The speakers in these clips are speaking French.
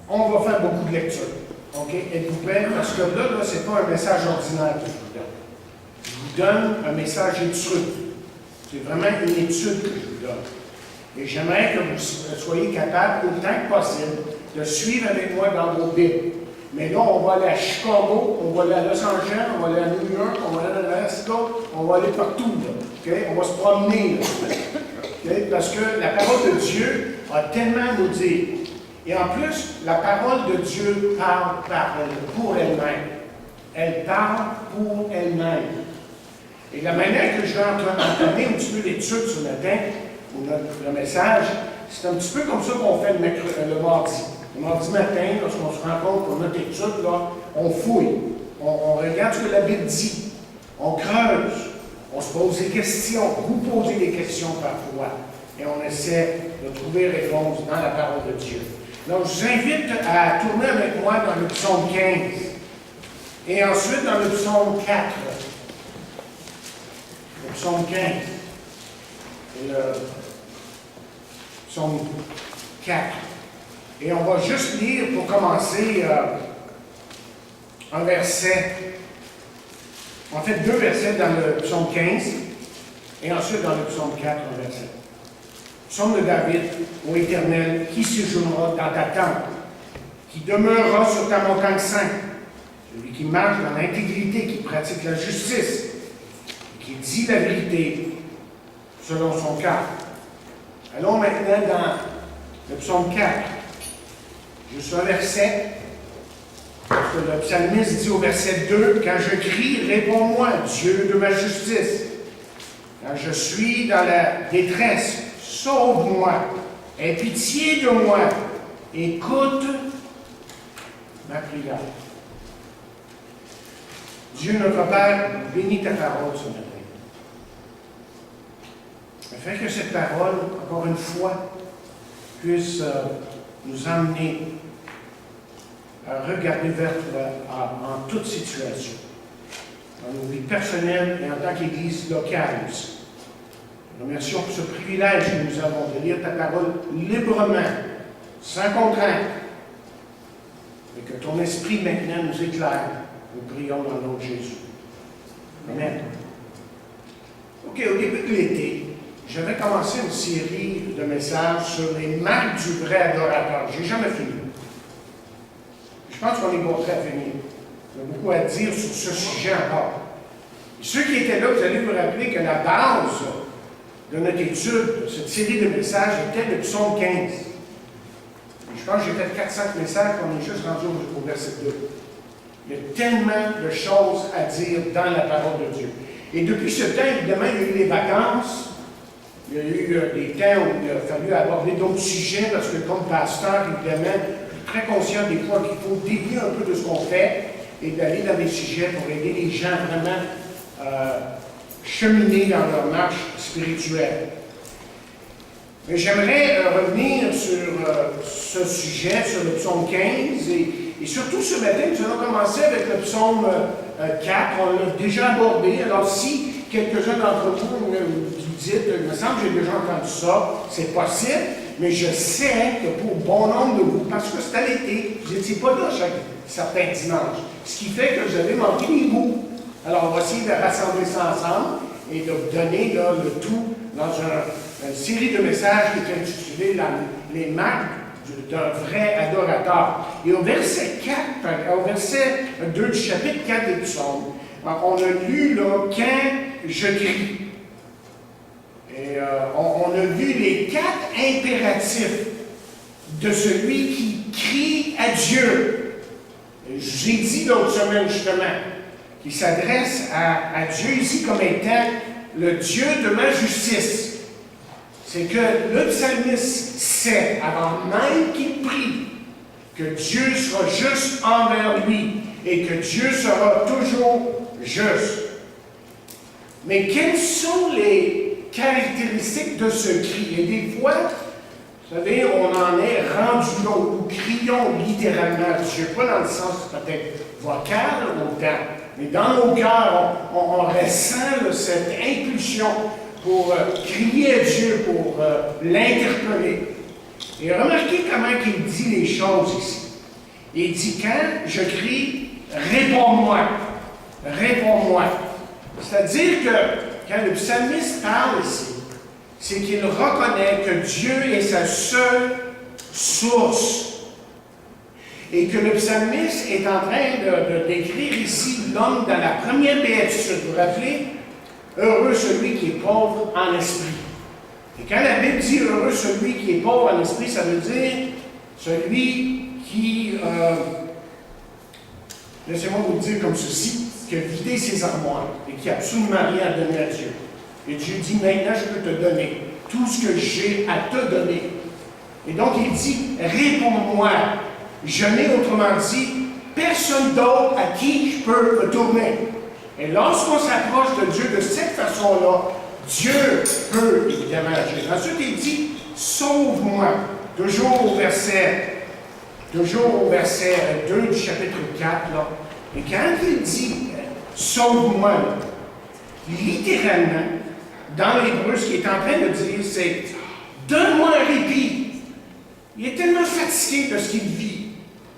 On va faire beaucoup de lecture. OK? Êtes-vous prêts? Parce que là ce n'est pas un message ordinaire que je vous donne. Je vous donne un message étude. C'est vraiment une étude que je vous donne. Et j'aimerais que vous soyez capables, autant que possible, de suivre avec moi dans vos Bibles. Mais là, on va aller à Chicago, on va aller à Los Angeles, on va aller à New York, on va aller à Alaska, on va aller partout. Là. Okay? On va se promener. Là. Okay? Parce que la parole de Dieu a tellement à nous dire. Et en plus, la parole de Dieu parle pour elle-même. Elle parle pour elle-même. Et la manière que je vais entamer un petit peu l'étude ce matin, ou le message, c'est un petit peu comme ça qu'on fait le mardi. Le mardi matin, lorsqu'on se rencontre pour notre étude, là, on fouille, on regarde ce que la Bible dit, on creuse, on se pose des questions, vous posez des questions parfois, et on essaie de trouver réponse dans la parole de Dieu. Donc, je vous invite à tourner avec moi dans le psaume 15, et ensuite dans le psaume 4. Le psaume 15 et le psaume 4. Et on va juste lire pour commencer un verset, en fait 2 versets dans le psaume 15 et ensuite dans le psaume 4 un verset. Psaume de David, ô Éternel, qui séjournera dans ta tente, qui demeurera sur ta montagne sainte, celui qui marche dans l'intégrité, qui pratique la justice, qui dit la vérité selon son cœur. Allons maintenant dans le psaume 4. Juste un verset. Parce que le psalmiste dit au verset 2, « Quand je crie, réponds-moi, Dieu de ma justice. Quand je suis dans la détresse, sauve-moi. Aie pitié de moi. Écoute ma prière. » Dieu notre Père, bénis ta parole ce matin. Afin que cette parole, encore une fois, puisse nous emmener à regarder vers toi en toute situation, dans nos vies personnelles et en tant qu'Église locale aussi. Nous remercions pour ce privilège que nous avons de lire ta parole librement, sans contrainte, et que ton esprit maintenant nous éclaire. Nous prions dans le nom de Jésus. Amen. OK, au début de l'été, j'avais commencé une série de messages sur les marques du vrai adorateur. Je n'ai jamais fini. Je pense qu'on est bon prêt à finir. Il y a beaucoup à dire sur ce sujet encore. Et ceux qui étaient là, vous allez vous rappeler que la base de notre étude, de cette série de messages, était le psaume 15. Et je pense que j'ai fait 400 messages, qu'on est juste rendu au verset 2. Il y a tellement de choses à dire dans la parole de Dieu. Et depuis ce temps, évidemment, il y a eu les vacances. Il y a eu des temps où il a fallu aborder d'autres sujets, parce que comme pasteur, évidemment, je suis très conscient des fois qu'il faut dévier un peu de ce qu'on fait et d'aller dans des sujets pour aider les gens vraiment cheminer dans leur marche spirituelle. Mais j'aimerais revenir sur ce sujet, sur le psaume 15, et surtout ce matin, nous allons commencer avec le psaume 4. On l'a déjà abordé. Alors, si quelques-uns d'entre vous vous dites, il me semble que j'ai déjà entendu ça, c'est possible, mais je sais que pour bon nombre de vous, parce que c'est à l'été, vous n'étiez pas là certains dimanches, ce qui fait que vous avez manqué les bouts. Alors, on va essayer de rassembler ça ensemble et de vous donner là, le tout dans une série de messages qui est intitulée « Les marques d'un vrai adorateur ». Et au verset 4, au verset 2 du chapitre 4 des psaumes, on a lu là, « Quand je crie ». Et on a vu les 4 impératifs de celui qui crie à Dieu. J'ai dit l'autre semaine justement qu'il s'adresse à Dieu ici comme étant le Dieu de ma justice. C'est que le psalmiste sait, avant même qu'il prie, que Dieu sera juste envers lui et que Dieu sera toujours juste. Mais quelles sont les caractéristiques de ce cri? Et des fois, vous savez, on en est rendu là, nous crions littéralement à Dieu, pas dans le sens peut-être vocal autant, mais dans nos cœurs, on ressent là, cette impulsion pour crier à Dieu, pour l'interpeller. Et remarquez comment il dit les choses ici. Il dit, quand je crie, réponds-moi. Réponds-moi. C'est-à-dire que quand le psalmiste parle ici, c'est qu'il reconnaît que Dieu est sa seule source. Et que le psalmiste est en train de décrire ici l'homme dans la première béatitude. Vous vous rappelez? Heureux celui qui est pauvre en esprit. Et quand la Bible dit heureux celui qui est pauvre en esprit, ça veut dire celui qui, laissez-moi vous le dire comme ceci, qui a vidé ses armoires et qui n'a absolument rien à donner à Dieu. Et Dieu dit, maintenant je peux te donner tout ce que j'ai à te donner. Et donc il dit, réponds-moi. Je n'ai autrement dit personne d'autre à qui je peux me tourner. Et lorsqu'on s'approche de Dieu de cette façon-là, Dieu peut évidemment agir. Ensuite, il dit, sauve-moi. Toujours au verset 2 du chapitre 4. Là. Et quand il dit, sauve-moi, littéralement, dans l'hébreu, ce qu'il est en train de dire, c'est, donne-moi un répit. Il est tellement fatigué de ce qu'il vit.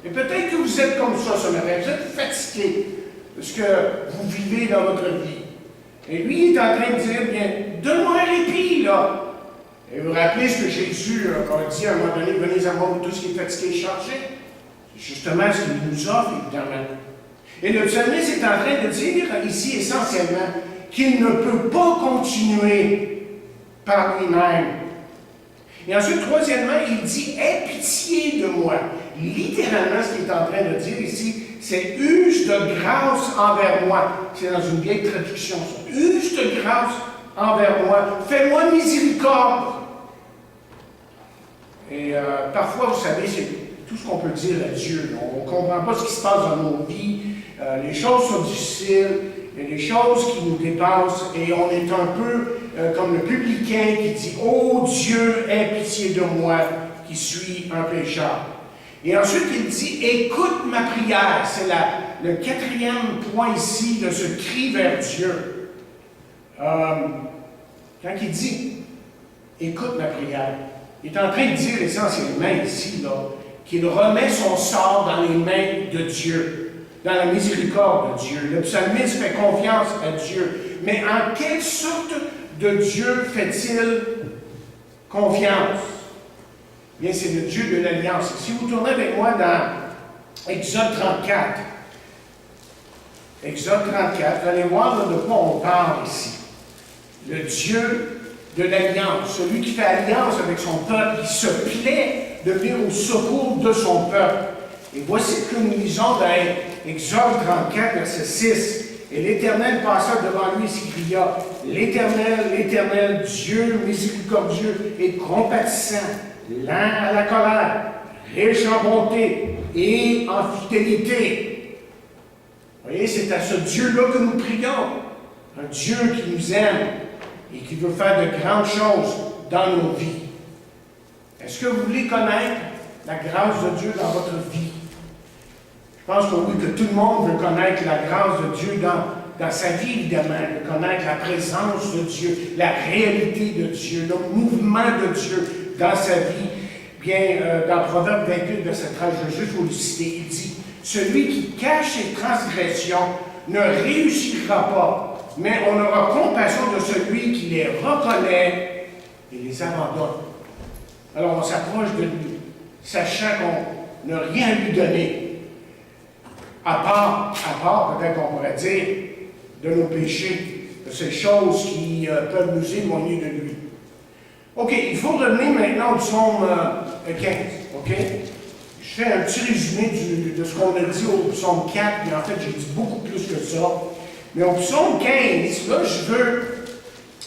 Et peut-être que vous êtes comme ça ce matin, vous êtes fatigué de ce que vous vivez dans votre vie. Et lui, il est en train de dire, bien, donne-moi un répit, là. Et vous vous rappelez ce que Jésus a dit à un moment donné, venez à moi, tout ce qui est fatigué et chargé. C'est justement ce qu'il nous offre, évidemment. Et le psalmiste est en train de dire ici, essentiellement, qu'il ne peut pas continuer par lui-même. Et ensuite, troisièmement, il dit, aie pitié de moi. Littéralement, ce qu'il est en train de dire ici, c'est use de grâce envers moi. C'est dans une vieille traduction, ça. Use de grâce envers moi. Fais-moi miséricorde. Et parfois, vous savez, c'est tout ce qu'on peut dire à Dieu. On ne comprend pas ce qui se passe dans nos vies. Les choses sont difficiles. Il y a des choses qui nous dépassent. Et on est un peu comme le publicain qui dit « Oh Dieu, aie pitié de moi, qui suis un pécheur. » Et ensuite, il dit « Écoute ma prière. » C'est le quatrième point ici de ce cri vers Dieu. Quand il dit « Écoute ma prière », il est en train de dire essentiellement ici qu'il remet son sort dans les mains de Dieu, dans la miséricorde de Dieu. Le psalmiste fait confiance à Dieu. Mais en quelle sorte de Dieu fait-il confiance? Bien, c'est le Dieu de l'Alliance. Si vous tournez avec moi dans Exode 34, Exode 34, vous allez voir de quoi on parle ici. Le Dieu de l'Alliance, celui qui fait alliance avec son peuple, qui se plaît de venir au secours de son peuple. Et voici ce que nous lisons dans Exode 34, verset 6. Et l'Éternel passa devant lui et s'écria, l'Éternel, Dieu miséricordieux et compatissant, lent à la colère, riche en bonté et en fidélité. Vous voyez, c'est à ce Dieu-là que nous prions. Un Dieu qui nous aime et qui veut faire de grandes choses dans nos vies. Est-ce que vous voulez connaître la grâce de Dieu dans votre vie? Je pense que oui, que tout le monde veut connaître la grâce de Dieu dans sa vie, évidemment, de connaître la présence de Dieu, la réalité de Dieu, le mouvement de Dieu dans sa vie. Bien, dans Proverbe 28, verset 13, je vais juste vous le citer, il dit « Celui qui cache ses transgressions ne réussira pas, mais on aura compassion de celui qui les reconnaît et les abandonne. » Alors on s'approche de lui, sachant qu'on n'a rien à lui donner, à part peut-être qu'on pourrait dire, de nos péchés, de ces choses qui peuvent nous éloigner de lui. OK, il faut revenir maintenant au psaume 15, OK? Je fais un petit résumé de ce qu'on a dit au psaume 4, mais en fait, j'ai dit beaucoup plus que ça. Mais au psaume 15, là, je veux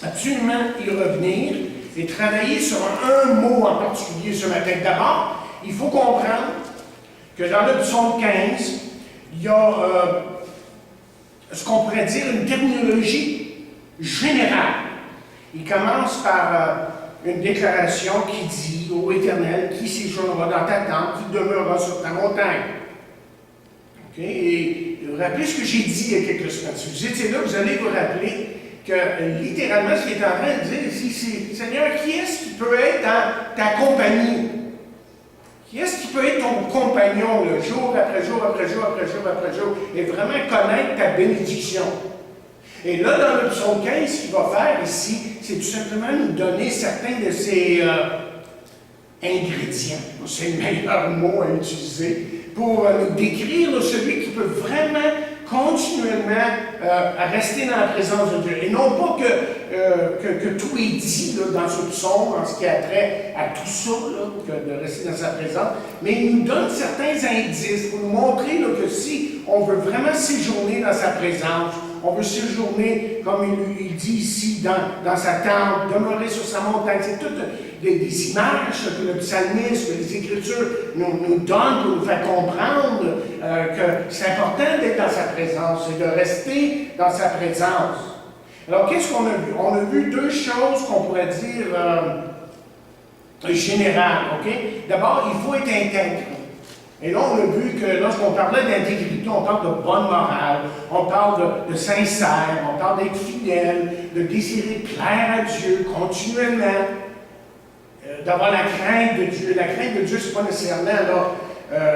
absolument y revenir et travailler sur un mot en particulier ce matin. D'abord, il faut comprendre que dans le psaume 15, il y a ce qu'on pourrait dire une terminologie générale. Il commence par une déclaration qui dit « Ô Éternel, qui séjournera dans ta tente, qui demeurera sur ta montagne. » Okay? Et vous vous rappelez ce que j'ai dit il y a quelques semaines. Si vous étiez là, vous allez vous rappeler que littéralement, ce qu'il est en train de dire ici, c'est « Seigneur, qui est-ce qui peut être dans ta compagnie? Qui est-ce qui peut être ton compagnon, le jour après jour, après jour, après jour, après jour, et vraiment connaître ta bénédiction? Et là, dans le psaume 15, ce qu'il va faire ici, c'est tout simplement nous donner certains de ces ingrédients, c'est le meilleur mot à utiliser, pour nous décrire là, celui qui peut vraiment continuellement rester dans la présence de Dieu. Et non pas que tout est dit là, dans ce psaume, en ce qui a trait à tout ça, là, que de rester dans sa présence, mais il nous donne certains indices pour nous montrer là, que si on veut vraiment séjourner dans sa présence, on veut séjourner, comme il dit ici, dans sa tente, demeurer sur sa montagne. C'est toutes des images que le psalmiste, que les Écritures nous donnent pour nous faire comprendre que c'est important d'être dans sa présence et de rester dans sa présence. Alors, qu'est-ce qu'on a vu? On a vu deux choses qu'on pourrait dire générales, OK? D'abord, il faut être intègre. Et là, on a vu que lorsqu'on parlait d'intégrité, on parle de bonne morale, on parle de sincère, on parle d'être fidèle, de désirer plaire à Dieu continuellement, d'avoir la crainte de Dieu. La crainte de Dieu, ce n'est pas nécessairement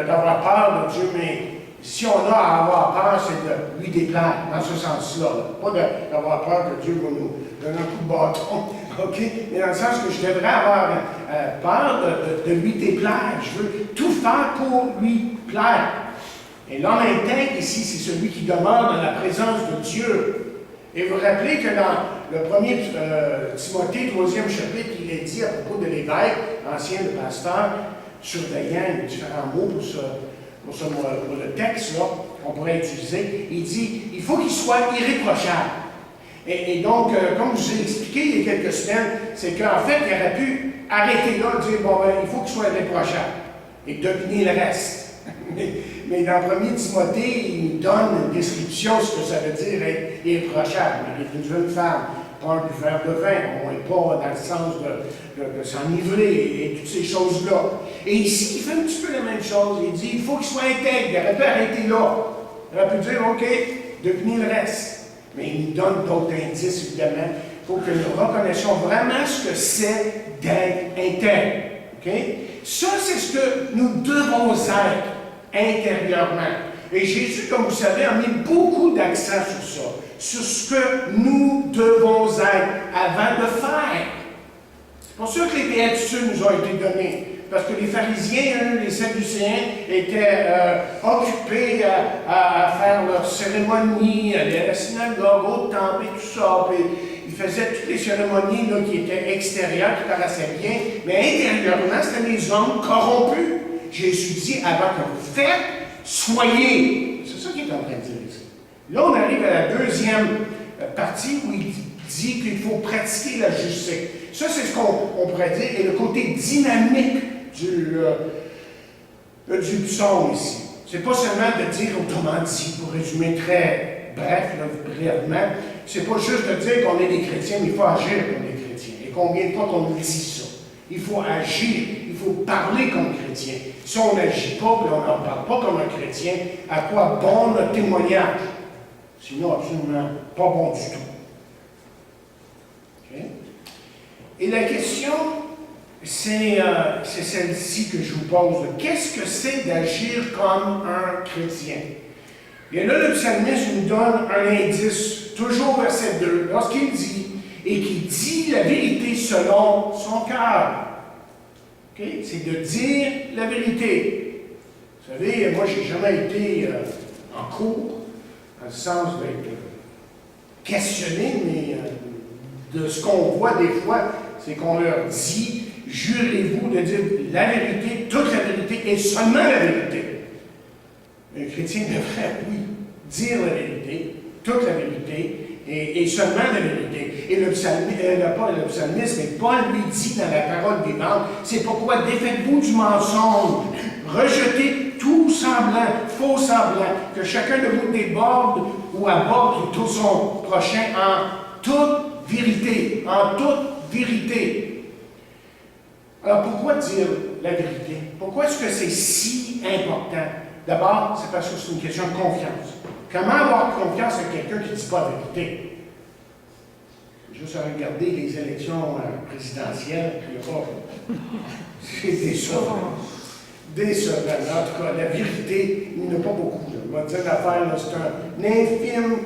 d'avoir peur de Dieu, mais si on a à avoir peur, c'est de lui déplaire, dans ce sens-là. Pas d'avoir peur que Dieu va nous donner un coup de bâton, OK? Mais dans le sens que je devrais avoir peur de lui déplaire. Je veux tout faire pour lui plaire. Et l'homme intègre ici, c'est celui qui demeure dans la présence de Dieu. Et vous vous rappelez que dans le premier Timothée, 3e chapitre, il est dit à propos de l'évêque, ancien le pasteur, surveillant, il y a différents mots pour le texte là, qu'on pourrait utiliser. Il dit, il faut qu'il soit irréprochable. Et donc, comme je vous ai expliqué il y a quelques semaines, c'est qu'en fait, il aurait pu arrêter là et dire, bon, ben, il faut qu'il soit irréprochable et deviner le reste. mais dans 1er Timothée, il nous donne une description de ce que ça veut dire être irréprochable. Il est une jeune femme, pas un buveur de vin, on n'est pas dans le sens de s'enivrer et toutes ces choses-là. Et ici, il fait un petit peu la même chose. Il dit, il faut qu'il soit intègre. Il aurait pu arrêter là. Il aurait pu dire, OK, devinez le reste. Mais il nous donne d'autres indices, évidemment, pour que nous reconnaissions vraiment ce que c'est d'être intègre. Okay? Ça, c'est ce que nous devons être intérieurement. Et Jésus, comme vous savez, a mis beaucoup d'accent sur ça, sur ce que nous devons être avant de faire. C'est pour ça que les béatitudes nous ont été données. Parce que les pharisiens, eux, les sadducéens, étaient occupés à faire leur cérémonie, aller à la synagogue, au temple et tout ça. Puis ils faisaient toutes les cérémonies là, qui étaient extérieures, qui paraissaient bien, mais intérieurement, c'était des hommes corrompus. Jésus dit, avant que vous faites, soyez. C'est ça qu'il est en train de dire ici. Là, on arrive à la deuxième partie où il dit qu'il faut pratiquer la justice. Ça, c'est ce qu'on pourrait dire, et le côté dynamique du psaume ici. C'est pas seulement de dire autrement dit, pour résumer très bref, là, brièvement, c'est pas juste de dire qu'on est des chrétiens, mais il faut agir comme des chrétiens. Et combien de fois qu'on nous dit ça? Il faut agir, il faut parler comme chrétien. Si on n'agit pas, puis on n'en parle pas comme un chrétien, à quoi bon notre témoignage? Sinon, absolument pas bon du tout. Okay? Et la question, c'est celle-ci que je vous pose. Qu'est-ce que c'est d'agir comme un chrétien? Et là, le psalmiste nous donne un indice, toujours verset 2, lorsqu'il dit, et qui dit la vérité selon son cœur. Okay? C'est de dire la vérité. Vous savez, moi, je n'ai jamais été en cours, dans le sens d'être questionné, mais de ce qu'on voit des fois, c'est qu'on leur dit, jurez-vous de dire la vérité, toute la vérité et seulement la vérité. Un chrétien devrait, oui, dire la vérité, toute la vérité et seulement la vérité. Et le psalmiste, mais Paul lui dit dans la parole vivante, c'est pourquoi défaites-vous du mensonge, rejetez tout semblant, faux semblant, que chacun de vous déborde ou aborde tout son prochain en toute vérité, en toute vérité. Alors pourquoi dire la vérité? Pourquoi est-ce que c'est si important? D'abord, c'est parce que c'est une question de confiance. Comment avoir confiance à quelqu'un qui ne dit pas la vérité? Juste à regarder les élections présidentielles, puis c'était ça. des semaines. En tout cas, la vérité, il n'y en a pas beaucoup. Là. On va dire l'affaire, c'est un infime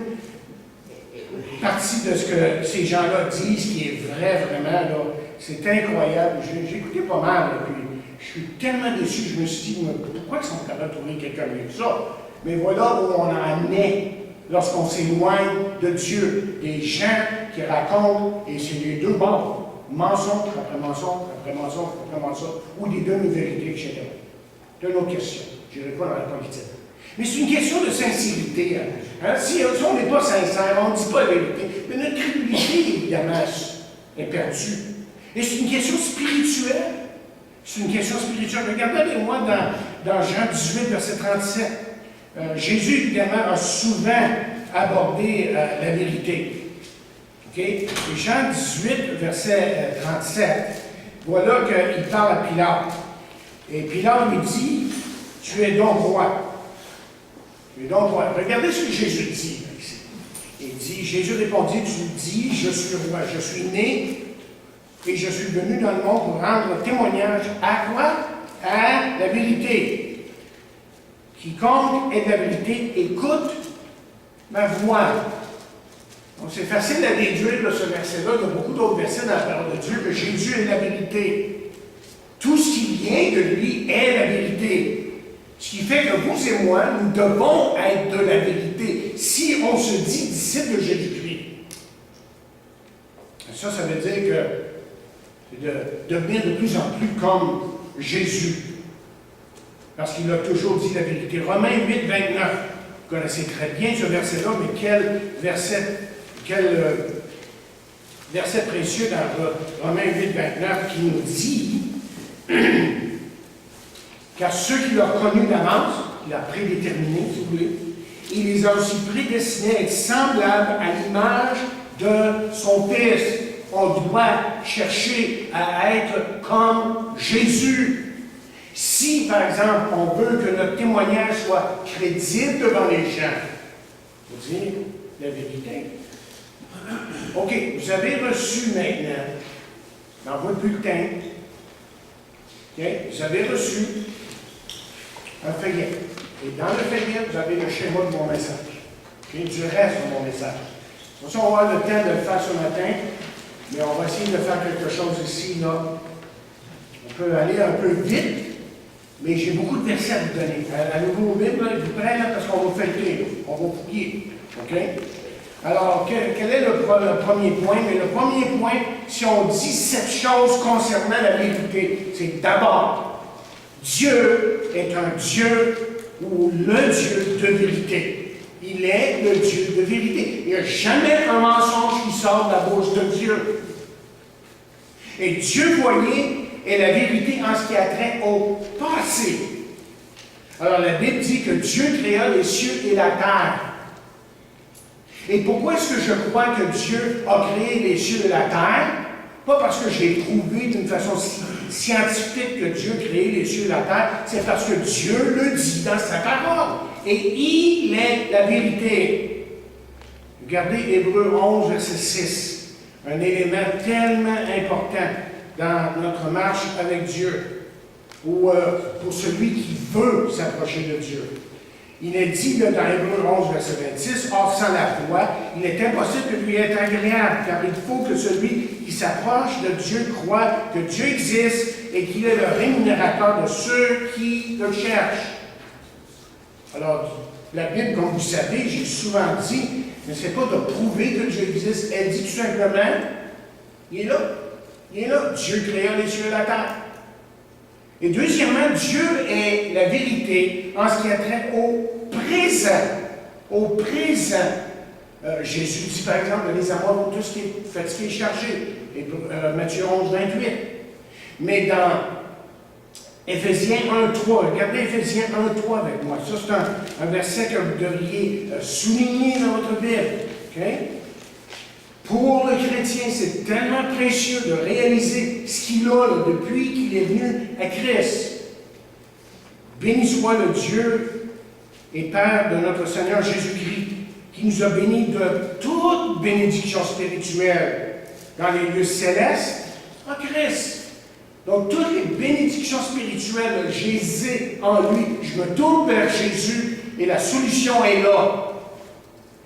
partie de ce que ces gens-là disent, qui est vrai, vraiment. Là. C'est incroyable. J'ai écouté pas mal, là, puis je suis tellement déçu, je me suis dit, pourquoi ils sont capables de trouver quelqu'un mieux que ça? Mais voilà où on en est lorsqu'on s'éloigne de Dieu. Des gens qui racontent, et c'est les deux bords, mensonge après mensonge, après mensonge, après mensonge, ou des demi-vérités, etc. C'est une autre question. Je n'irai pas dans la politique. Mais c'est une question de sincérité. Hein? Si on n'est pas sincère, on ne dit pas la vérité, mais notre crédulité, évidemment, est perdue. Et c'est une question spirituelle. C'est une question spirituelle. Regardez avec moi dans Jean 18, verset 37. Jésus, évidemment, a souvent abordé la vérité. Okay? Et Jean 18, verset 37, voilà qu'il parle à Pilate. Et Pilate lui dit, « Tu es donc roi. » Tu es donc roi. Regardez ce que Jésus dit ici. Il dit, Jésus répondit, « Tu dis, je suis roi. Je suis né et je suis venu dans le monde pour rendre témoignage à quoi? À la vérité. Quiconque est de la vérité, écoute ma voix. » Donc c'est facile à déduire de ce verset-là. Il y a beaucoup d'autres versets dans la parole de Dieu que Jésus est la vérité. Tout ce qui vient de lui est la vérité. Ce qui fait que vous et moi, nous devons être de la vérité si on se dit disciple de Jésus-Christ. Ça veut dire que c'est de devenir de plus en plus comme Jésus. Parce qu'il a toujours dit la vérité. Romains 8, 29. Vous connaissez très bien ce verset-là, mais quel verset précieux dans Romains 8, 29 qui nous dit car ceux qu'il a connus d'avance, qu'il a prédéterminés, si vous voulez, il les a aussi prédestinés à être semblables à l'image de son Fils. On doit chercher à être comme Jésus. Si, par exemple, on veut que notre témoignage soit crédible devant les gens, il faut dire la vérité. OK, vous avez reçu maintenant, dans votre bulletin, vous avez reçu un feuillet. Et dans le feuillet, vous avez le schéma de mon message. Du reste de mon message. Pour ça, on va avoir le temps de le faire ce matin, mais on va essayer de faire quelque chose ici, là. On peut aller un peu vite, mais j'ai beaucoup de versets à vous donner. À nouveau, Bible, vous prêts, là, parce qu'on va feuilleter, on va fouiller. OK? Alors, quel est le premier point? Mais le premier point, si on dit cette chose concernant la vérité, c'est d'abord, Dieu est un Dieu ou le Dieu de vérité. Il est le Dieu de vérité. Il n'y a jamais un mensonge qui sort de la bouche de Dieu. Et Dieu, voyez, est la vérité en ce qui a trait au passé. Alors, la Bible dit que Dieu créa les cieux et la terre. Et pourquoi est-ce que je crois que Dieu a créé les cieux et la terre? Pas parce que j'ai prouvé d'une façon scientifique que Dieu a créé les cieux et la terre, c'est parce que Dieu le dit dans sa parole. Et il est la vérité. Regardez Hébreux 11, verset 6. Un élément tellement important dans notre marche avec Dieu, ou pour celui qui veut s'approcher de Dieu. Il est dit là, dans Hébreux 11, verset 26, « Or, sans la foi, il est impossible de lui être agréable, car il faut que celui qui s'approche de Dieu croit que Dieu existe et qu'il est le rémunérateur de ceux qui le cherchent. » Alors, la Bible, comme vous savez, j'ai souvent dit, mais ce n'est pas de prouver que Dieu existe, elle dit tout simplement, il est là. Il est là. Dieu créa les cieux et la terre. Et deuxièmement, Dieu est la vérité en ce qui a trait au présent. Au présent. Jésus dit par exemple, allez à moi pour tout ce qui est fatigué et chargé. Et Matthieu 11, 28. Mais dans Éphésiens 1, 3, regardez Éphésiens 1, 3 avec moi. Ça, c'est un verset que vous devriez souligner dans votre Bible. Okay? Pour le chrétien, c'est tellement précieux de réaliser ce qu'il a là, depuis qu'il est venu à Christ. Béni soit le Dieu et Père de notre Seigneur Jésus-Christ, qui nous a bénis de toute bénédiction spirituelle dans les lieux célestes en Christ. Donc, toutes les bénédictions spirituelles, je les ai en lui. Je me tourne vers Jésus et la solution est là.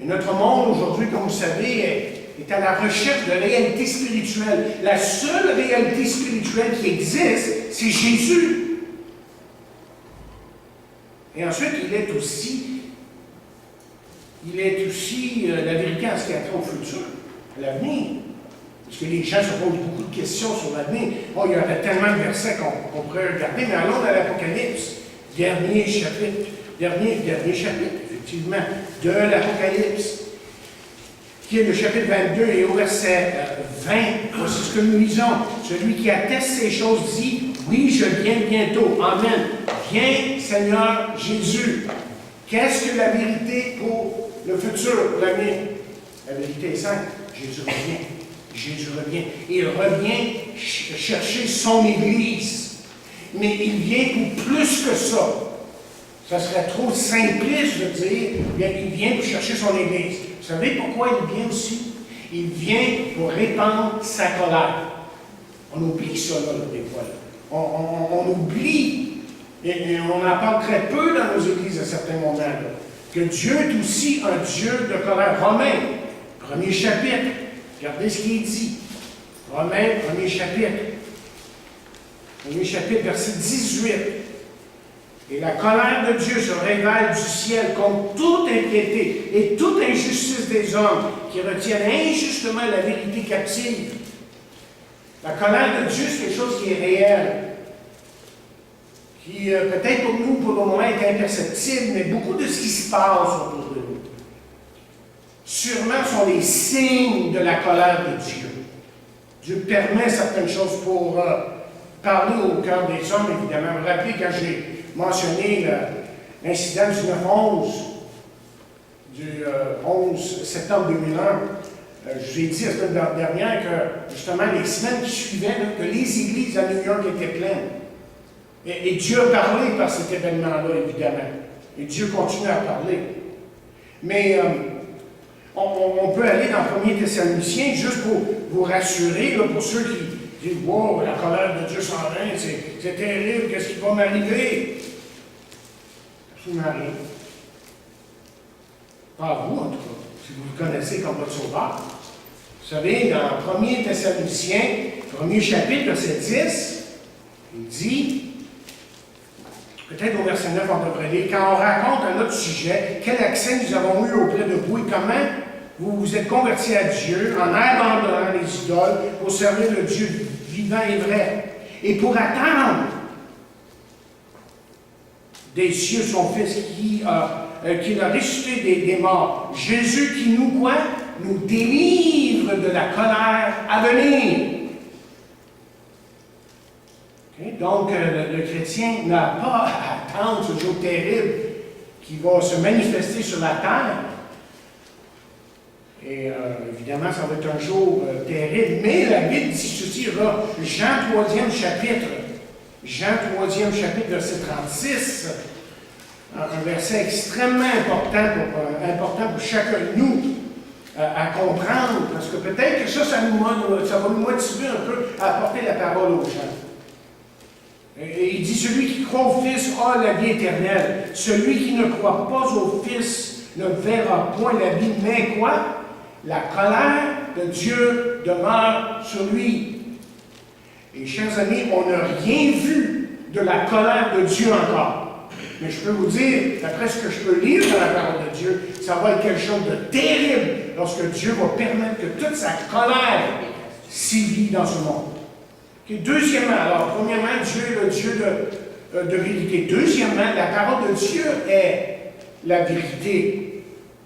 Et notre monde aujourd'hui, comme vous savez, est à la recherche de réalité spirituelle. La seule réalité spirituelle qui existe, c'est Jésus. Et ensuite, il est aussi la vérité en ce qui a trait au futur, à l'avenir. Parce que les gens se posent beaucoup de questions sur l'avenir. Bon, il y aurait tellement de versets qu'on pourrait regarder, mais allons dans l'Apocalypse, dernier chapitre, effectivement, de l'Apocalypse, qui est le chapitre 22 et au verset 20. Voici ce que nous lisons. Celui qui atteste ces choses dit, oui, je viens bientôt. Amen. Viens, Seigneur Jésus. Qu'est-ce que la vérité pour le futur, pour l'avenir? La vérité est simple. Jésus revient. Jésus revient. Il revient chercher son Église. Mais il vient pour plus que ça. Ça serait trop simpliste de dire, bien, il vient pour chercher son Église. Vous savez pourquoi il vient aussi? Il vient pour répandre sa colère. On oublie ça, là, des fois. On oublie, et on en parle très peu dans nos églises à certains moments, là, que Dieu est aussi un Dieu de colère. Romains, premier chapitre. Regardez ce qu'il dit. Romains, premier chapitre. Premier chapitre, verset 18. Et la colère de Dieu se révèle du ciel contre toute impiété et toute injustice des hommes qui retiennent injustement la vérité captive. La colère de Dieu, c'est quelque chose qui est réel, qui peut-être pour nous, pour le moment, est imperceptible, mais beaucoup de ce qui se passe autour de nous, sûrement sont les signes de la colère de Dieu. Dieu permet certaines choses pour parler au cœur des hommes, évidemment. Vous vous rappelez quand j'ai mentionné l'incident du 9-11, du 11 septembre 2001, je vous ai dit la semaine dernière que, justement, les semaines qui suivaient, là, que les églises à New York étaient pleines. Et Dieu a parlé par cet événement-là, évidemment. Et Dieu continue à parler. Mais on peut aller dans 1er Thessaloniciens, juste pour vous rassurer, là, pour ceux qui disent « Wow, la colère de Dieu s'en vient, c'est terrible, qu'est-ce qui va m'arriver? » Absolument rien. Pas à vous, en tout cas, si vous le connaissez comme votre sauveur. Vous savez, dans 1er Thessaloniciens, 1er chapitre, verset 10, il dit, peut-être au verset 9, on devrait lire, quand on raconte à notre sujet quel accès nous avons eu auprès de vous et comment vous vous êtes convertis à Dieu en abandonnant les idoles pour servir le Dieu vivant et vrai, et pour attendre des cieux son Fils qui a ressuscité des morts. Jésus qui nous, quoi? Nous délivre de la colère à venir. Okay? Donc, le chrétien n'a pas à attendre ce jour terrible qui va se manifester sur la terre. Et évidemment, ça va être un jour terrible. Mais la Bible dit ceci, là, Jean 3e chapitre. Jean 3e chapitre, verset 36. Un verset extrêmement important pour chacun de nous à comprendre, parce que peut-être que ça va nous motiver un peu à apporter la parole aux gens. Et il dit, celui qui croit au Fils a la vie éternelle. Celui qui ne croit pas au Fils ne verra point la vie, mais quoi? La colère de Dieu demeure sur lui. Et chers amis, on n'a rien vu de la colère de Dieu encore. Mais je peux vous dire, d'après ce que je peux lire dans la parole de Dieu, ça va être quelque chose de terrible lorsque Dieu va permettre que toute sa colère sévit dans ce monde. Okay. Deuxièmement, alors, premièrement, Dieu est le Dieu de vérité. Deuxièmement, la parole de Dieu est la vérité.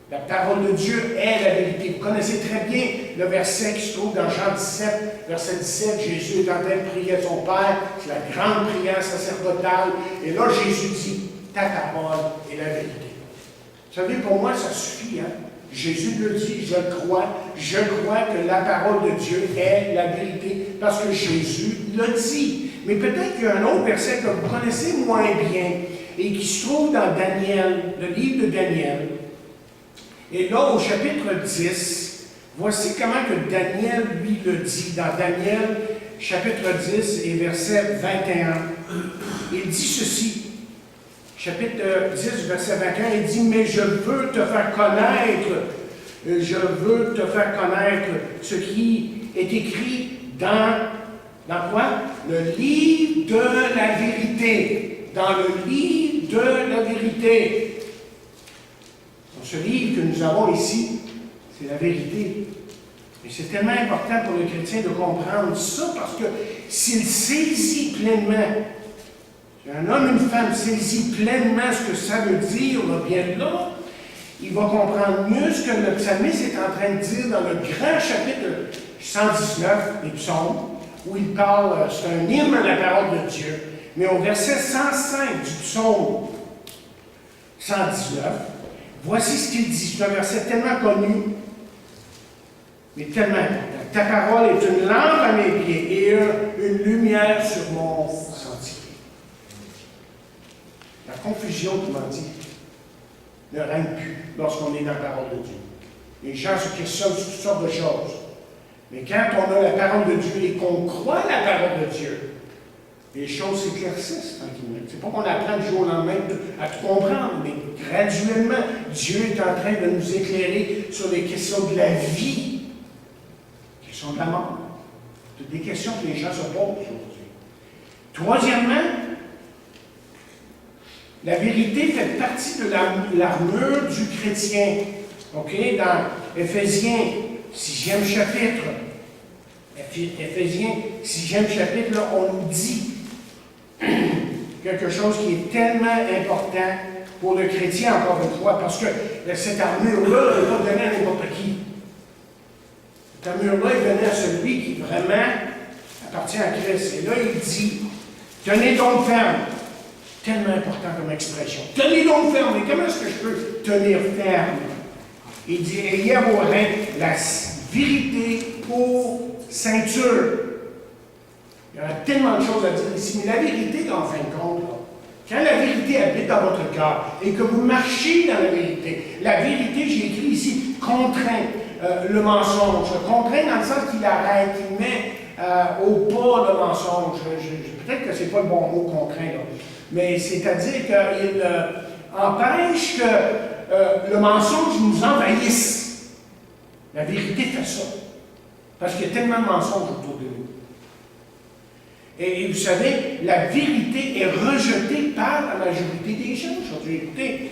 La parole de Dieu est la vérité. Vous connaissez très bien le verset qui se trouve dans Jean 17, verset 17. Jésus est en train de prier à son Père. C'est la grande prière sacerdotale. Et là, Jésus dit, ta parole est la vérité. Vous savez, pour moi, ça suffit. Hein? Jésus le dit, je le crois. Je crois que la parole de Dieu est la vérité parce que Jésus l'a dit. Mais peut-être qu'il y a un autre verset que vous connaissez moins bien et qui se trouve dans Daniel, le livre de Daniel. Et là, au chapitre 10, voici comment que Daniel, lui, le dit. Dans Daniel, chapitre 10 et verset 21. Il dit ceci. Chapitre 10, verset 21, il dit « Mais je veux te faire connaître, ce qui est écrit dans quoi? Le livre de la vérité. Dans le livre de la vérité. » Dans ce livre que nous avons ici, c'est la vérité. Et c'est tellement important pour le chrétien de comprendre ça, parce que s'il saisit pleinement, si un homme, une femme saisit pleinement ce que ça veut dire, bien là, il va comprendre mieux ce que le psalmiste est en train de dire dans le grand chapitre 119 des psaumes, où il parle, c'est un hymne à la parole de Dieu, mais au verset 105 du psaume 119, voici ce qu'il dit. C'est un verset tellement connu, mais tellement important. Ta parole est une lampe à mes pieds et une lumière sur mon sentier. La confusion, comment dit, ne règne plus lorsqu'on est dans la parole de Dieu. Les gens se questionnent sur toutes sortes de choses. Mais quand on a la parole de Dieu et qu'on croit la parole de Dieu, les choses s'éclaircissent tranquillement. C'est pas qu'on apprend du jour au lendemain à tout comprendre, mais graduellement, Dieu est en train de nous éclairer sur les questions de la vie, les questions de la mort. Toutes des questions que les gens se posent aujourd'hui. Troisièmement, la vérité fait partie de l'armure du chrétien. OK? Dans Éphésiens, 6e chapitre, Éphésiens, 6e chapitre, là, on nous dit quelque chose qui est tellement important pour le chrétien, encore une fois, parce que cette armure-là n'est pas donnée à n'importe qui. Cette armure-là est donnée à celui qui vraiment appartient à Christ. Et là, il dit, tenez donc ferme. Tellement important comme expression. Tenez donc ferme. Mais comment est-ce que je peux tenir ferme? Il dit, ayez à vos reins la vérité pour ceinture. Il y a tellement de choses à dire ici, mais la vérité, en fin de compte, là, quand la vérité habite dans votre cœur et que vous marchez dans la vérité, j'ai écrit ici, contraint le mensonge. Contraint dans le sens qu'il arrête, qu'il met au pas le mensonge. Peut-être que ce n'est pas le bon mot, contraint, là. Mais c'est-à-dire qu'il empêche que le mensonge nous envahisse. La vérité fait ça. Parce qu'il y a tellement de mensonges autour de nous. Et vous savez, la vérité est rejetée par la majorité des gens aujourd'hui. Écoutez,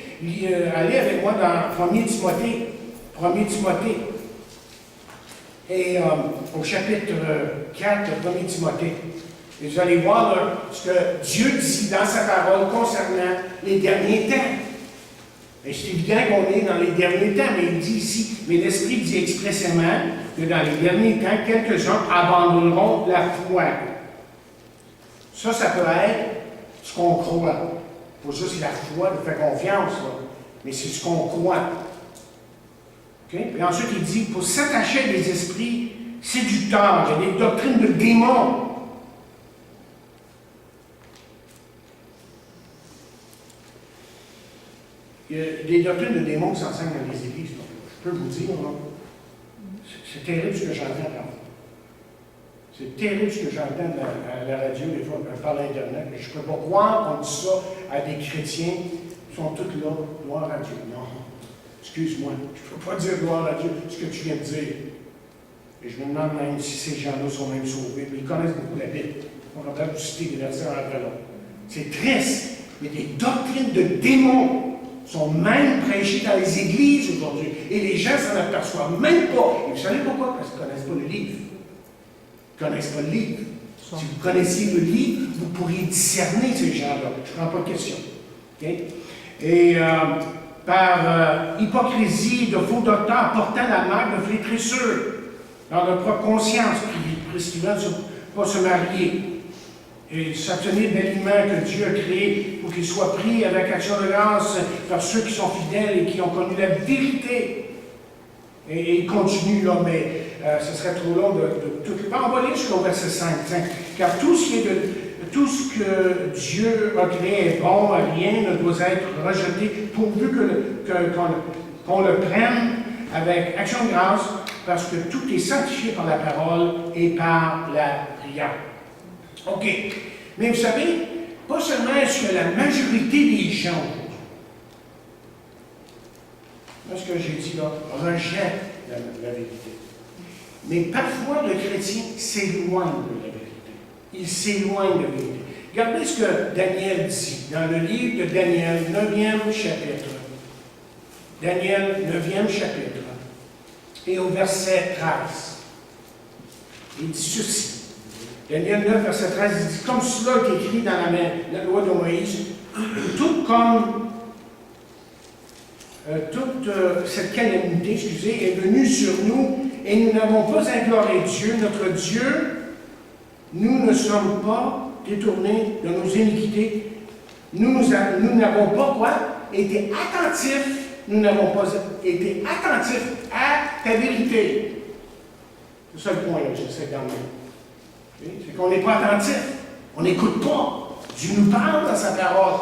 allez avec moi dans 1 Timothée. 1 Timothée. Et au chapitre 4 de 1 Timothée. Et vous allez voir là, ce que Dieu dit dans sa parole concernant les derniers temps. Et c'est évident qu'on est dans les derniers temps, mais il dit ici, mais l'Esprit dit expressément que dans les derniers temps, quelques-uns abandonneront la foi. Ça peut être ce qu'on croit. Pour ça, c'est la foi de faire confiance, là. Mais c'est ce qu'on croit. Okay? Et ensuite, il dit, pour s'attacher à des esprits séducteurs, il y a des doctrines de démons. Il y a des doctrines de démons qui s'enseignent dans les églises. Donc, je peux vous dire, c'est terrible ce que j'entends là. C'est terrible ce que j'entends à la radio, des fois, par l'Internet. Je ne peux pas croire qu'on dit ça à des chrétiens qui sont tous là, gloire à Dieu. Non, excuse-moi, je ne peux pas dire gloire à Dieu ce que tu viens de dire. Et je me demande même si ces gens-là sont même sauvés. Mais ils connaissent beaucoup la Bible. On va peut-être vous citer des versets après l'autre. C'est triste, mais des doctrines de démons sont même prêchées dans les églises aujourd'hui. Et les gens s'en aperçoivent même pas. Et vous savez pourquoi? Parce qu'ils ne connaissent pas le livre. Ils ne connaissent pas le livre. Si vous connaissiez le livre, vous pourriez discerner ces gens-là. Je ne prends pas de question. Okay? Et par hypocrisie de faux docteurs portant la marque de flétrissure dans leur propre conscience, qui veulent ne pas se marier, et s'abstenir d'aliments que Dieu a créés pour qu'ils soient pris avec action de grâce par ceux qui sont fidèles et qui ont connu la vérité. Et il continue là, mais ce serait trop long de tout. On va lire jusqu'au verset 5. Car tout ce que Dieu a créé est bon, rien ne doit être rejeté, pourvu qu'on le prenne avec action de grâce, parce que tout est sanctifié par la parole et par la prière. prière. OK. Mais vous savez, pas seulement est-ce que la majorité des gens, ce que j'ai dit là, rejettent la vérité. Mais parfois, le chrétien s'éloigne de la vérité. Il s'éloigne de la vérité. Regardez ce que Daniel dit dans le livre de Daniel, 9e chapitre. Daniel, 9e chapitre. Et au verset 13. Il dit ceci. Daniel 9, verset 13, il dit, comme cela est écrit dans la loi de Moïse, tout comme toute cette calamité, est venue sur nous, et nous n'avons pas imploré Dieu, notre Dieu, nous ne sommes pas détournés de nos iniquités. Nous n'avons pas quoi? Été attentifs. Nous n'avons pas été attentifs à ta vérité. C'est ça le point là, j'essaie d'emmener. C'est qu'on n'est pas attentif. On n'écoute pas. Dieu nous parle dans sa parole.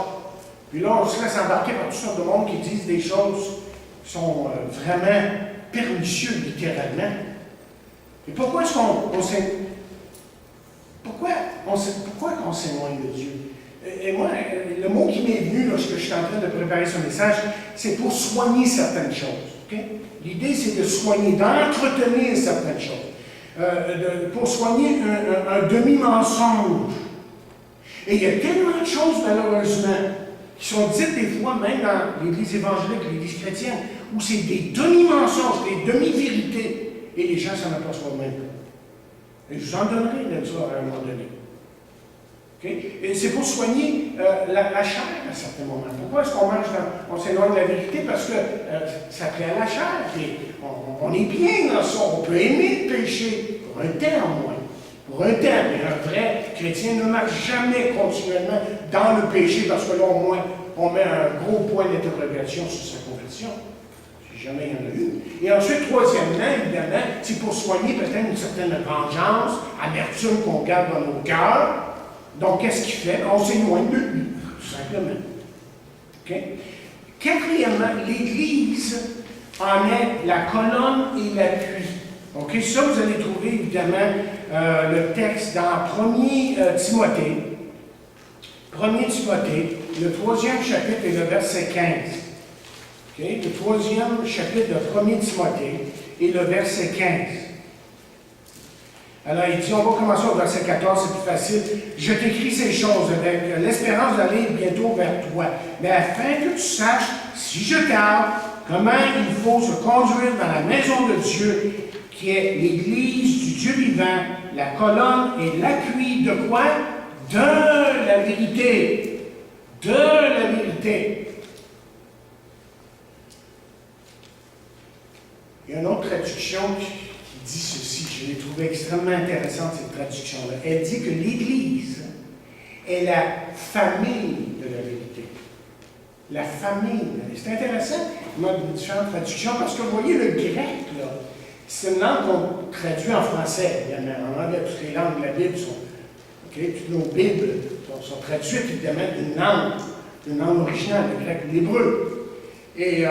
Puis là, on se laisse embarquer par toutes sortes de monde qui disent des choses qui sont vraiment pernicieuses, littéralement. Et pourquoi est-ce qu'on s'éloigne de Dieu? Et moi, le mot qui m'est venu lorsque je suis en train de préparer ce message, c'est pour soigner certaines choses. Okay? L'idée, c'est de soigner, d'entretenir certaines choses. Pour soigner un demi-mensonge. Et il y a tellement de choses, malheureusement, qui sont dites des fois, même dans l'Église évangélique, l'Église chrétienne, où c'est des demi-mensonges, des demi-vérités, et les gens s'en aperçoivent même pas. Et je vous en donnerai de ça à un moment donné. Okay? Et c'est pour soigner la chair à certains moments. Pourquoi est-ce qu'on on s'éloigne de la vérité? Parce que ça plaît à la chair. Et on est bien dans ça. On peut aimer le péché pour un temps au moins. Pour un temps. Mais un vrai chrétien ne marche jamais continuellement dans le péché parce que là, au moins, on met un gros point d'interrogation sur sa conversion. Si jamais il y en a une. Et ensuite, troisièmement, évidemment, c'est pour soigner peut-être une certaine vengeance, amertume qu'on garde dans nos cœurs. Donc, qu'est-ce qu'il fait? On s'éloigne de lui, tout simplement. Okay? Quatrièmement, l'Église en est la colonne et l'appui. Okay? Ça, vous allez trouver évidemment le texte dans 1er Timothée. 1er Timothée, le 3e chapitre et le verset 15. Okay? Le 3e chapitre de 1er Timothée et le verset 15. Alors, il dit, on va commencer au verset 14, c'est plus facile. Je t'écris ces choses avec l'espérance d'aller bientôt vers toi, mais afin que tu saches, si je tarde, comment il faut se conduire dans la maison de Dieu, qui est l'Église du Dieu vivant, la colonne et l'appui de quoi? De la vérité. De la vérité. Il y a une autre traduction qui dit ceci, je l'ai trouvé extrêmement intéressante cette traduction-là. Elle dit que l'Église est la famille de la vérité. La famille. C'est intéressant, il y a différentes traductions, parce que vous voyez, le grec, là, c'est une langue qu'on traduit en français. En anglais, toutes les langues de la Bible sont, toutes nos Bibles sont traduites évidemment d'une langue originale, le grec ou l'hébreu. Et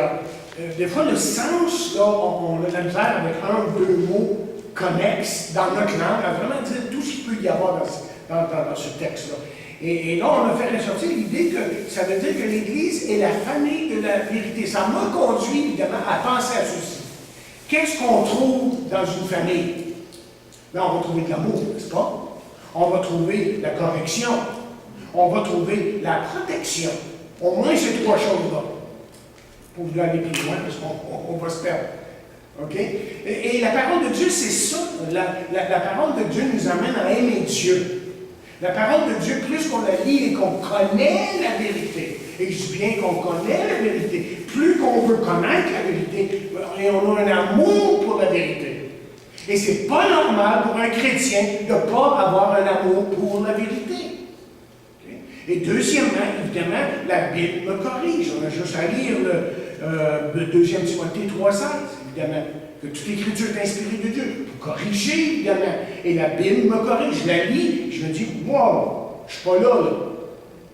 des fois, le sens, là, on a de la misère avec un ou deux mots connexes dans notre langue, à vraiment dire tout ce qu'il peut y avoir dans ce texte-là. Et là, on a fait ressortir l'idée que ça veut dire que l'Église est la famille de la vérité. Ça m'a conduit, évidemment, à penser à ceci. Qu'est-ce qu'on trouve dans une famille? Là, on va trouver de l'amour, n'est-ce pas? On va trouver la correction. On va trouver la protection. Au moins ces trois choses-là. Pour vous aller plus loin, parce qu'on va se perdre. OK? Et la parole de Dieu, c'est ça. La parole de Dieu nous amène à aimer Dieu. La parole de Dieu, plus qu'on la lit et qu'on connaît la vérité, et je dis bien qu'on connaît la vérité, plus qu'on veut connaître la vérité, et on a un amour pour la vérité. Et c'est pas normal pour un chrétien de ne pas avoir un amour pour la vérité. Okay? Et deuxièmement, évidemment, la Bible me corrige. On a juste à lire le 2 Timothée 3,16, évidemment. Que toute l'écriture est inspirée de Dieu, pour corriger, évidemment. Et la Bible me corrige. Je la lis, je me dis, wow, je ne suis pas là.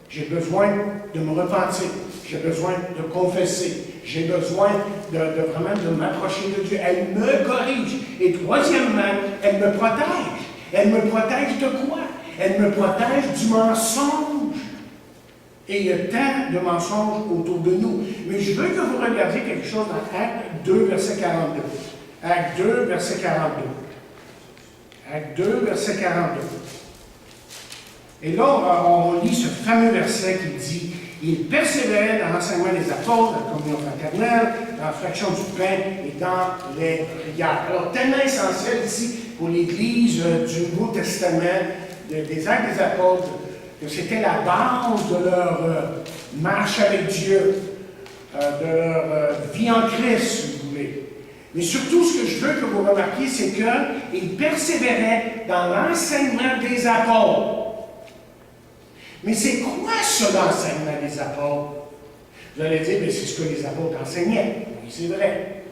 J'ai besoin de me repentir. J'ai besoin de confesser. J'ai besoin vraiment de m'approcher de Dieu. Elle me corrige. Et troisièmement, elle me protège. Elle me protège de quoi? Elle me protège du mensonge. Et il y a tant de mensonges autour de nous. Mais je veux que vous regardiez quelque chose dans Acte 2, verset 42. Acte 2, verset 42. Acte 2, verset 42. Et là, on lit ce fameux verset qui dit « Il persévérait dans l'enseignement des apôtres, dans la communion fraternelle, dans la fraction du pain et dans les prières. » Alors, tellement essentiel ici pour l'Église du Nouveau Testament, des Actes des apôtres, que c'était la base de leur marche avec Dieu, de leur vie en Christ, si vous voulez. Mais surtout, ce que je veux que vous remarquiez, c'est qu'ils persévéraient dans l'enseignement des apôtres. Mais c'est quoi ça, l'enseignement des apôtres? Vous allez dire, c'est ce que les apôtres enseignaient. Oui, c'est vrai.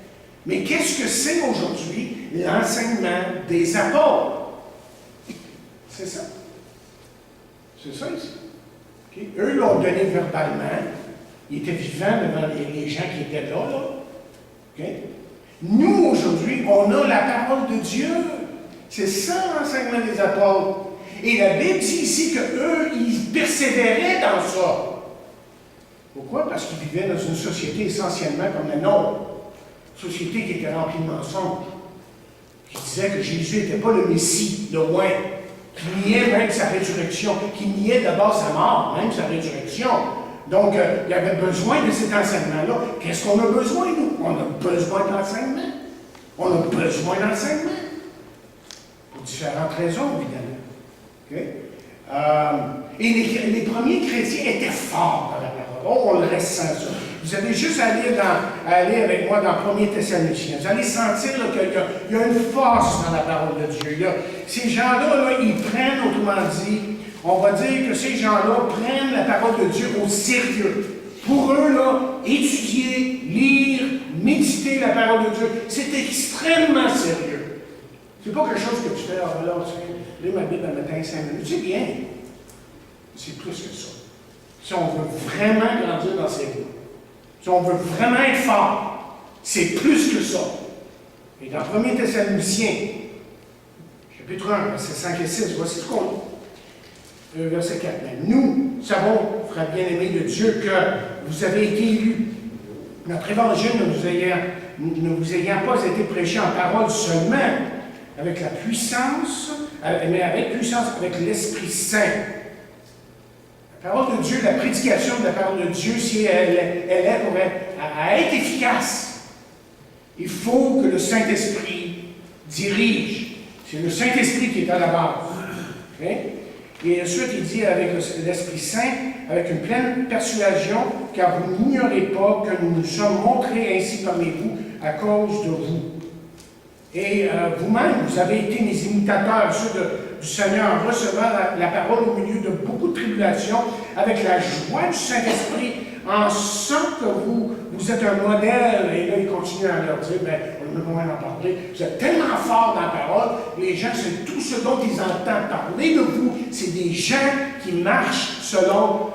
Mais qu'est-ce que c'est aujourd'hui l'enseignement des apôtres? C'est ça. C'est ça ici. Okay? Eux l'ont donné verbalement. Ils étaient vivants devant les gens qui étaient là. Okay? Nous, aujourd'hui, on a la parole de Dieu. C'est ça l'enseignement des apôtres. Et la Bible dit ici qu'eux, ils persévéraient dans ça. Pourquoi? Parce qu'ils vivaient dans une société essentiellement comme la nôtre. Une société qui était remplie de mensonges. Qui disait que Jésus n'était pas le Messie, le loin. Qui niait même sa résurrection. Qui niait d'abord sa mort, même sa résurrection. Donc, il y avait besoin de cet enseignement-là. Qu'est-ce qu'on a besoin, nous? On a besoin d'enseignement. On a besoin d'enseignement. Pour différentes raisons, évidemment. Okay? Et les premiers chrétiens étaient forts dans la parole. Oh, on le ressent, ça. Vous avez juste à aller avec moi dans 1er Thessaloniciens. Vous allez sentir qu'il y a une force dans la parole de Dieu. Ces gens-là, ils prennent, autrement dit, on va dire que ces gens-là prennent la parole de Dieu au sérieux. Pour eux, là, étudier, lire, méditer la parole de Dieu, c'est extrêmement sérieux. C'est pas quelque chose que tu fais, alors, lis ma Bible le matin 5 minutes. C'est bien. C'est plus que ça. Si on veut vraiment grandir dans ses voies, si on veut vraiment être fort, c'est plus que ça. Et dans 1er Thessaloniciens, chapitre 1, verset 5 et 6, voici ce qu'on lit. Verset 4. Mais nous savons, frères bien-aimés de Dieu, que vous avez été élus. Notre évangile ne vous ayant pas été prêché en parole seulement, avec la puissance, mais avec puissance, avec l'Esprit Saint. La parole de Dieu, la prédication de la parole de Dieu, si elle est pour être efficace, il faut que le Saint-Esprit dirige. C'est le Saint-Esprit qui est à la base. Okay? Et ensuite, il dit avec l'Esprit Saint, avec une pleine persuasion, car vous n'ignorez pas que nous nous sommes montrés ainsi parmi vous à cause de vous. Et vous-même, vous avez été mes imitateurs, ceux du Seigneur, en recevant la parole au milieu de beaucoup de tribulations, avec la joie du Saint-Esprit, en sorte que vous êtes un modèle. Et là, il continue à leur dire, on ne peut pas en parler, vous êtes tellement forts dans la parole, les gens, c'est tout ce dont ils entendent parler de vous, c'est des gens qui marchent selon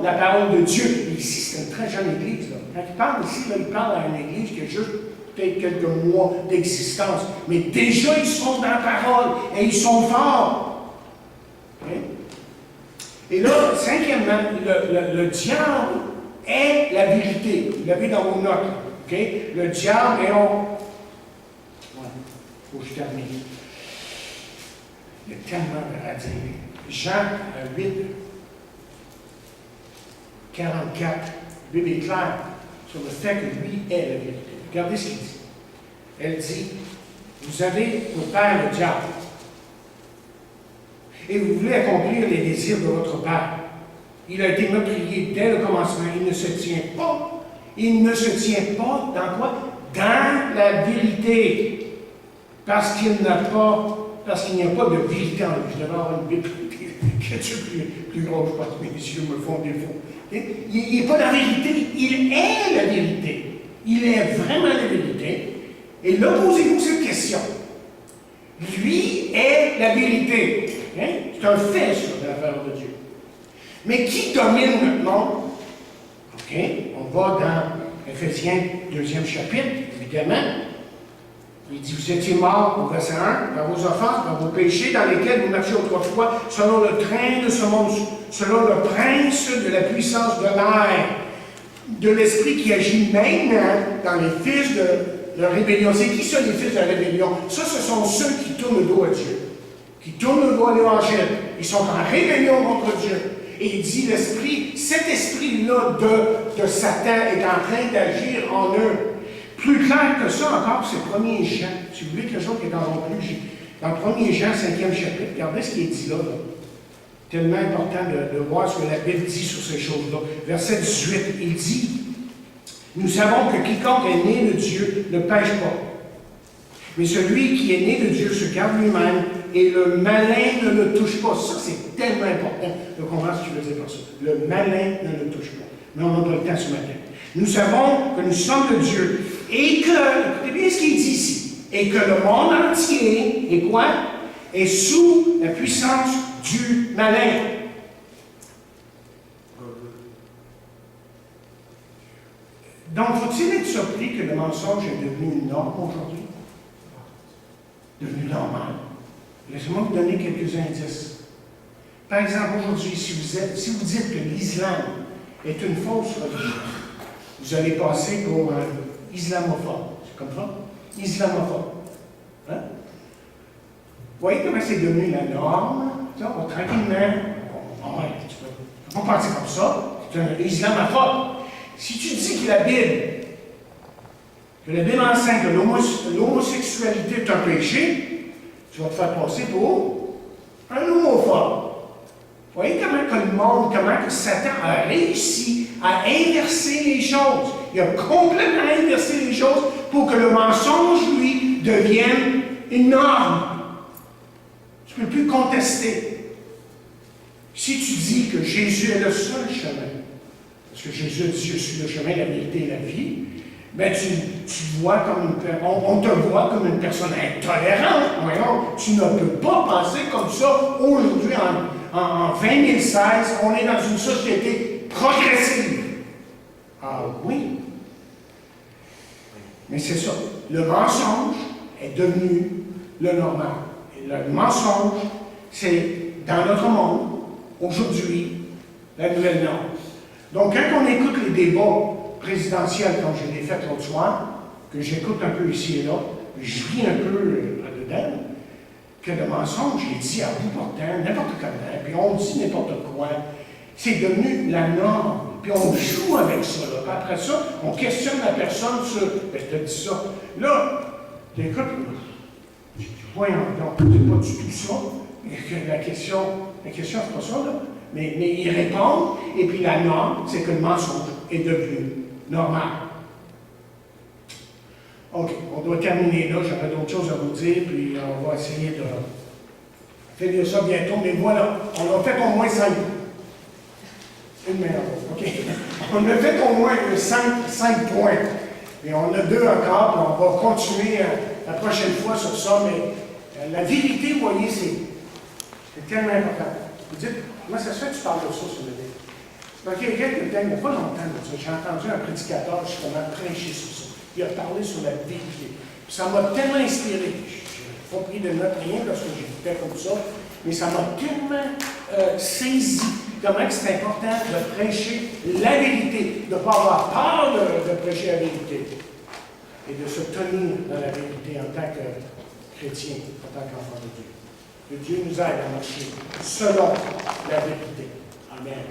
la parole de Dieu. Et ici, c'est une très jeune église. Là. Quand il parle ici, là, il parle à une église qui a juste peut-être quelques mois d'existence. Mais déjà, ils sont dans la parole et ils sont forts. Okay? Et là, cinquièmement, le diable est la vérité. Vous l'avez dans vos notes. Okay? Le diable est il faut que je termine. Il y a tellement à dire. Jean 8, 44, la Bible est claire sur le fait que lui est la vérité. Regardez ce qu'il dit. Elle dit, vous avez pour père le diable. Et vous voulez accomplir les désirs de votre père. Il a été meurtrier dès le commencement. Il ne se tient pas. Il ne se tient pas dans quoi? Dans la vérité. Parce qu'il n'y a pas de vérité en lui. Je devrais avoir une Bible qui est plus grosse, je pense que mes yeux me font défaut. Il n'est pas la vérité, il est la vérité. Il est vraiment la vérité. Et là, posez-vous cette question. Lui est la vérité. Hein? C'est un fait, ça, de la parole de Dieu. Mais qui domine notre monde? OK, on va dans Éphésiens 2e chapitre, évidemment. Il dit, vous étiez morts, au verset 1, dans vos offenses, dans vos péchés, dans lesquels vous marchiez autrefois, selon le train de ce monde, selon le prince de la puissance de l'air, de l'esprit qui agit maintenant dans les fils de la rébellion. C'est qui ça, les fils de la rébellion? Ça, ce sont ceux qui tournent le dos à Dieu, qui tournent le dos à l'Évangile. Ils sont en rébellion contre Dieu. Et il dit, l'esprit, cet esprit-là de Satan est en train d'agir en eux. Plus clair que ça encore, c'est 1er Jean. Si vous voulez quelque chose qui est dans mon plus, dans 1er Jean, 5e chapitre, regardez ce qui est dit là. Tellement important de voir ce que la Bible dit sur ces choses-là. Verset 18, il dit, nous savons que quiconque est né de Dieu ne pêche pas. Mais celui qui est né de Dieu se garde lui-même et le malin ne le touche pas. Ça, c'est tellement important de comprendre ce que je veux dire par ça. Le malin ne le touche pas. Mais on n'a pas le temps ce matin. Nous savons que nous sommes de Dieu et que, écoutez bien ce qu'il dit ici, et que le monde entier est quoi? Est sous la puissance du malin. Donc, faut-il être surpris que le mensonge est devenu une norme aujourd'hui? Devenu normal. Laissez-moi vous donner quelques indices. Par exemple, aujourd'hui, si vous dites que l'islam est une fausse religion, vous allez passer pour un islamophobe. C'est comme ça? Islamophobe. Hein? Vous voyez comment c'est devenu la norme? Ça, on va tranquillement. On va pas penser comme ça. C'est un islamophobe. Si tu dis que la Bible enseigne que l'homosexualité est un péché, tu vas te faire passer pour un homophobe. Vous voyez comment que Satan a réussi à inverser les choses. Il a complètement inversé les choses pour que le mensonge, lui, devienne une norme. Tu ne peux plus contester. Si tu dis que Jésus est le seul chemin, parce que Jésus dit, je suis le chemin, la vérité et la vie, bien, tu vois comme on te voit comme une personne intolérante. Voyons, tu ne peux pas penser comme ça aujourd'hui, en 2016, on est dans une société progressive. Ah oui. Mais c'est ça. Le mensonge est devenu le normal. Et le mensonge, c'est, dans notre monde, aujourd'hui, la nouvelle norme. Donc, quand on écoute les débats présidentiels, comme je l'ai fait l'autre soir, que j'écoute un peu ici et là, je ris un peu là-dedans, que le mensonge est dit à bout portant, n'importe comment, puis on dit n'importe quoi. C'est devenu la norme. Puis on joue avec ça. Là. Puis après ça, on questionne la personne sur « je te dis ça ». Là, écoute, voyons donc, c'est pas du tout ça. La question, c'est pas ça, là. Mais ils répondent, et puis la norme, c'est que le mensonge est devenu normal. OK, on doit terminer là. J'aurais d'autres choses à vous dire, puis on va essayer de finir ça bientôt. Mais voilà, on a fait au moins 5. Une meilleure, OK. On a fait au moins 5 points. Et on a 2 encore, puis on va continuer la prochaine fois sur ça. Mais la vérité, vous voyez, c'est tellement important. Vous dites, comment ça se fait que tu parles de ça sur le livre? Donc, il y a quelques temps, il n'y a pas longtemps de ça, j'ai entendu un prédicateur justement prêcher sur ça. Il a parlé sur la vérité. Puis ça m'a tellement inspiré. Je n'ai pas pris de notes, rien, parce que j'écoutais comme ça, mais ça m'a tellement saisi comment c'est important de prêcher la vérité, de ne pas avoir peur de prêcher la vérité et de se tenir dans la vérité en tant que chrétien, en tant qu'enfant de Dieu. Que Dieu nous aide à marcher selon la vérité. Amen.